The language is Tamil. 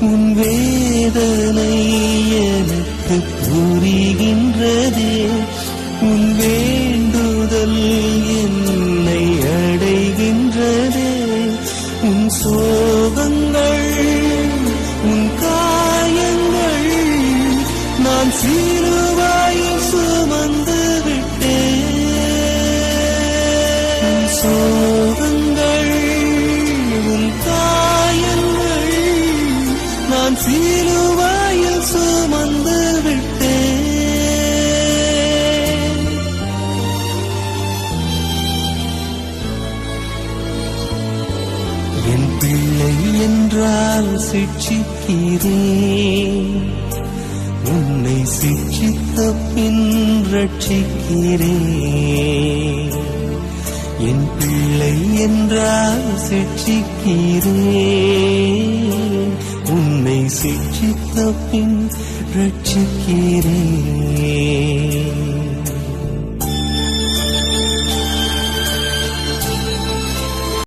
உன் வேதனை எனக்கு புரிகின்றதே. உன் வேண்டுதல் என்னை அடைகின்றதே. உன் சோகங்கள் உன் காயங்கள் நான் சிலுவையில் சுமந்து விட்டேன். உன் சோகங்கள் உன் காயங்கள் நான் சிலுவையில் சுமந்து விட்டேன். என் பிள்ளை என்றால் சிட்சிக்கிறேன், உன்னை சிட்சித்த பின் ரட்சிக்கிறேன். என் பிள்ளை என்றால் சிட்சிக்கிறேன், உன்னை சிட்சித்த பின் ரட்சிக்கிறேன்.